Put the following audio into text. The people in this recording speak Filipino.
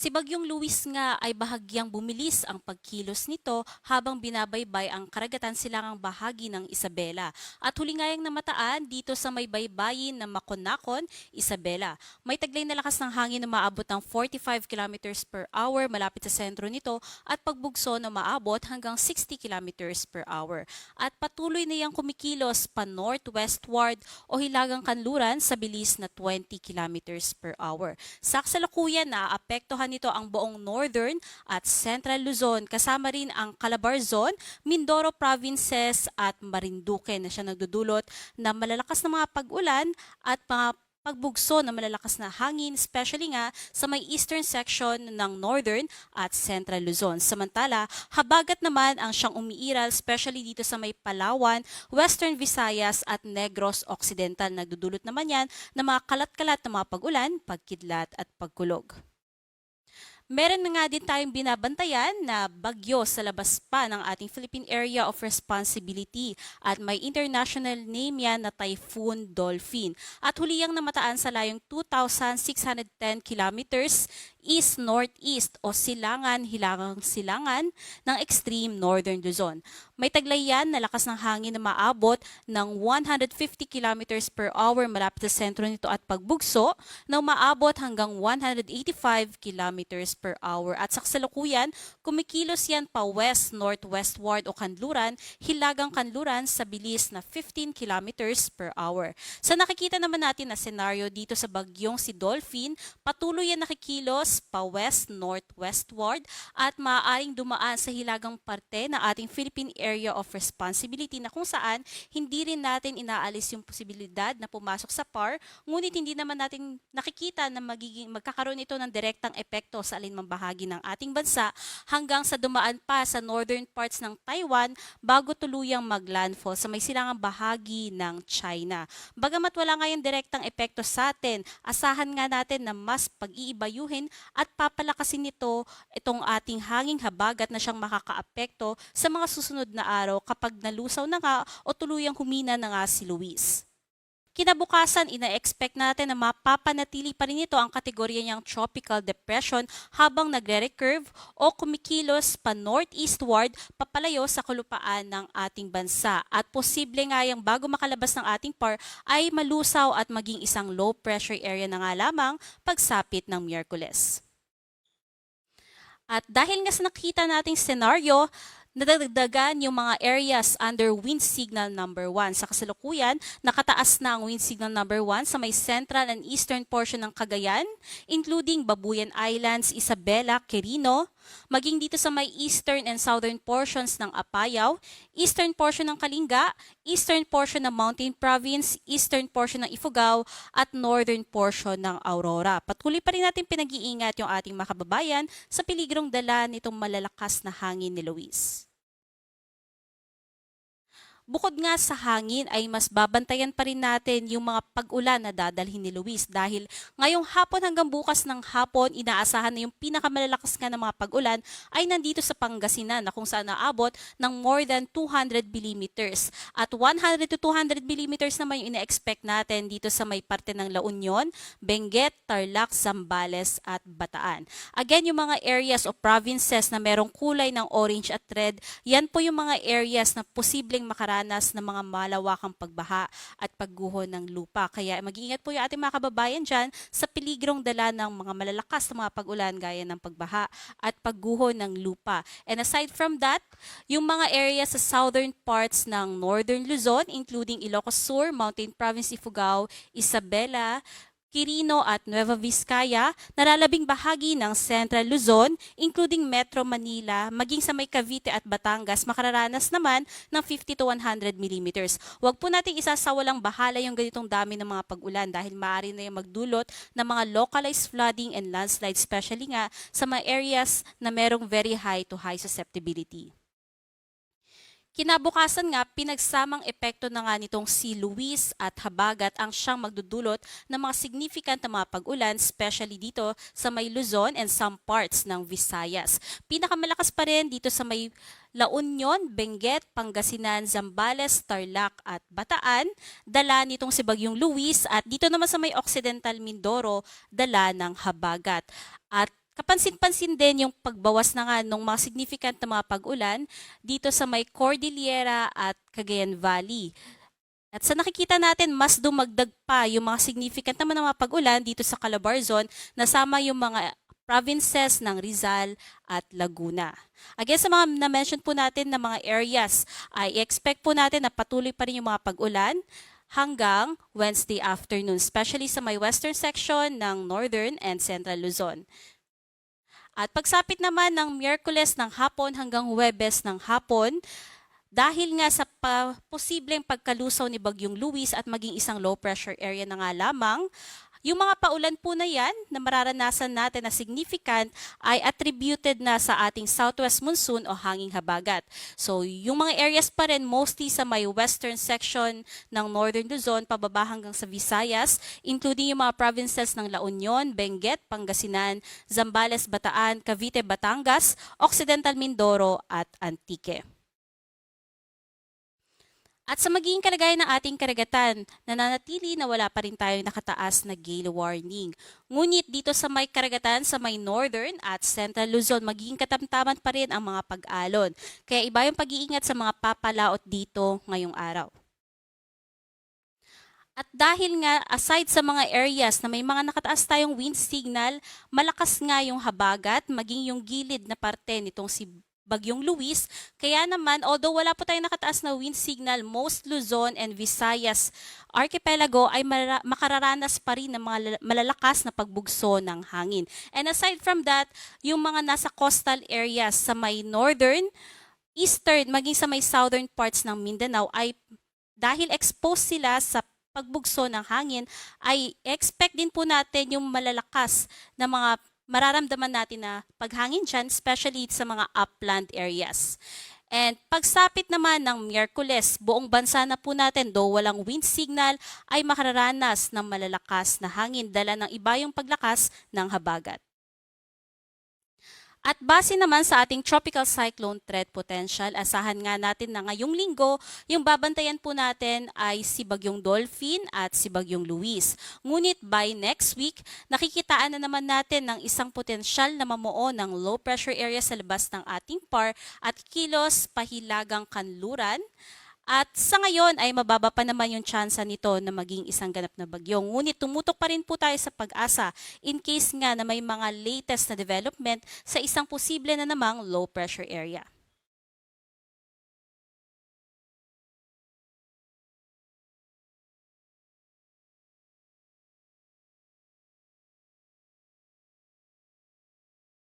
Si Bagyong Luis nga ay bahagyang bumilis ang pagkilos nito habang binabaybay ang karagatan silangang bahagi ng Isabela at huli nga yang namataan dito sa may baybayin ng Maconacon, Isabela. May taglay na lakas ng hangin na maabot ng 45 kilometers per hour malapit sa sentro nito at pagbugso na maabot hanggang 60 kilometers per hour. At patuloy na yang kumikilos pa northwestward o hilagang kanluran sa bilis na 20 kilometers per hour. Sa kasalukuyan, naapektuhan nito ang buong Northern at Central Luzon, kasama rin ang Calabarzon, Mindoro Provinces at Marinduque na siya nagdudulot na malalakas na mga pag-ulan at mga pagbugso na malalakas na hangin, especially nga sa may eastern section ng Northern at Central Luzon. Samantala, habagat naman ang siyang umiiral, especially dito sa may Palawan, Western Visayas at Negros Occidental. Nagdudulot naman yan ng mga kalat-kalat na mga pag-ulan, pagkidlat at pagkulog. Meron na nga din tayong binabantayan na bagyo sa labas pa ng ating Philippine Area of Responsibility at may international name yan na Typhoon Dolphin. At huli yang namataan sa layong 2,610 kilometers east-northeast o silangan-hilangang-silangan ng extreme northern Luzon. May taglay yan na lakas ng hangin na maabot ng 150 kilometers per hour malapit sa sentro nito at pagbugso na umaabot hanggang 185 kilometers per hour. At sa kasalukuyan, kumikilos yan pa west-northwestward o kanluran, hilagang kanluran sa bilis na 15 kilometers per hour. Sa nakikita naman natin na senaryo dito sa bagyong si Dolphin, patuloy yan nakikilos pa west-northwestward at maaaring dumaan sa hilagang parte ng ating Philippine Area of Responsibility na kung saan hindi rin natin inaalis yung posibilidad na pumasok sa PAR, ngunit hindi naman natin nakikita na magkakaroon ito ng direktang epekto sa alinmang bahagi ng ating bansa hanggang sa dumaan pa sa northern parts ng Taiwan bago tuluyang maglandfall sa may silangang bahagi ng China. Bagamat wala ngayong direktang epekto sa atin, asahan nga natin na mas pag-iibayuhin at papalakasin nito itong ating hanging habagat na siyang makakaapekto sa mga susunod na araw kapag nalusaw na nga o tuluyang humina na nga si Luis. Kinabukasan, ina-expect natin na mapapanatili pa rin ito ang kategorya niyang tropical depression habang nagre-recurve o kumikilos pa northeastward papalayo sa kalupaan ng ating bansa. At posible nga yung bago makalabas ng ating PAR ay malusaw at maging isang low pressure area na nga lamang pagsapit ng Miyerkules. At dahil nga sa nakita nating senaryo, nadagdagan yung mga areas under wind signal number 1. Sa kasalukuyan, nakataas na ang wind signal number 1 sa may central and eastern portion ng Cagayan, including Babuyan Islands, Isabela, Quirino, maging dito sa may eastern and southern portions ng Apayao, eastern portion ng Kalinga, eastern portion ng Mountain Province, eastern portion ng Ifugao, at northern portion ng Aurora. Patuloy pa rin natin pinag-iingat yung ating mga kababayan sa peligrong dala nitong malalakas na hangin ni Luis. Bukod nga sa hangin ay mas babantayan pa rin natin yung mga pag-ulan na dadalhin ni Luis dahil ngayong hapon hanggang bukas ng hapon inaasahan na yung pinakamalalakas nga ng mga pag-ulan ay nandito sa Pangasinan na kung saan naabot ng more than 200 millimeters. At 100 to 200 millimeters naman yung ina-expect natin dito sa may parte ng La Union, Benguet, Tarlac, Zambales at Bataan. Again, yung mga areas o provinces na merong kulay ng orange at red, yan po yung mga areas na posibleng makaranas ng mga malawakang pagbaha at pagguho ng lupa. Kaya mag-iingat po yung ating mga kababayan dyan sa peligrong dala ng mga malalakas na mga pag-ulan gaya ng pagbaha at pagguho ng lupa. And aside from that, yung mga areas sa southern parts ng northern Luzon, including Ilocos Sur, Mountain Province, Ifugao, Isabela, Quirino at Nueva Vizcaya, nalalabing bahagi ng Central Luzon, including Metro Manila, maging sa may Cavite at Batangas, makararanas naman ng 50 to 100 millimeters. Huwag po nating isasawalang bahala yung ganitong dami ng mga pag-ulan dahil maaari na yung magdulot ng mga localized flooding and landslides, especially nga sa mga areas na merong very high to high susceptibility. Kinabukasan nga, pinagsamang epekto na nga nitong si Luis at habagat ang siyang magdudulot ng mga significant na mga pag-ulan, especially dito sa may Luzon and some parts ng Visayas. Pinakamalakas pa rin dito sa may La Union, Benguet, Pangasinan, Zambales, Tarlac at Bataan, dala nitong si Bagyong Luis at dito naman sa may Occidental Mindoro, dala ng habagat. At Kapansin-pansin din yung pagbawas na nga ng mga significant na mga pag-ulan dito sa may Cordillera at Cagayan Valley. At sa nakikita natin, mas dumagdag pa yung mga significant naman na mga pag-ulan dito sa Calabarzon, nasama yung mga provinces ng Rizal at Laguna. Again, sa mga na-mention po natin na mga areas, ay expect po natin na patuloy pa rin yung mga pag-ulan hanggang Wednesday afternoon, especially sa may western section ng Northern and Central Luzon. At pagsapit naman ng Miyerkules ng hapon hanggang Huwebes ng hapon, dahil nga sa posibleng pagkalusaw ni Bagyong Luis at maging isang low pressure area na nga lamang, yung mga paulan po na yan na mararanasan natin na significant ay attributed na sa ating southwest monsoon o hanging habagat. So yung mga areas pa rin mostly sa may western section ng Northern Luzon pababa hanggang sa Visayas, including yung mga provinces ng La Union, Benguet, Pangasinan, Zambales, Bataan, Cavite, Batangas, Occidental Mindoro at Antique. At sa magiging kalagayan ng ating karagatan, nananatili na wala pa rin tayong nakataas na gale warning. Ngunit dito sa may karagatan, sa may northern at central Luzon, magiging katamtaman pa rin ang mga pag-alon. Kaya iba yung pag-iingat sa mga papalaot dito ngayong araw. At dahil nga, aside sa mga areas na may mga nakataas tayong wind signal, malakas nga yung habagat, maging yung gilid na parte nitong si Bagyong Luis. Kaya naman, although wala po tayong nakataas na wind signal, most Luzon and Visayas archipelago ay makararanas pa rin ng mga malalakas na pagbugso ng hangin. And aside from that, yung mga nasa coastal areas sa may northern, eastern, maging sa may southern parts ng Mindanao ay dahil exposed sila sa pagbugso ng hangin, ay expect din po natin yung malalakas na mga mararamdaman natin na paghangin dyan, especially sa mga upland areas. And pagsapit naman ng Miyerkules, buong bansa na po natin, though walang wind signal, ay makararanas ng malalakas na hangin dala ng iba yung paglakas ng habagat. At base naman sa ating tropical cyclone threat potential, asahan nga natin na ngayong linggo, yung babantayan po natin ay si Bagyong Dolphin at si Bagyong Luis. Ngunit by next week, nakikitaan na naman natin ng isang potensyal na mamuo ng low pressure area sa labas ng ating PAR at kilos pahilagang kanluran. At sa ngayon ay mababa pa naman yung tsansa nito na maging isang ganap na bagyo. Ngunit tumutok pa rin po tayo sa pag-asa in case nga na may mga latest na development sa isang posible na namang low pressure area.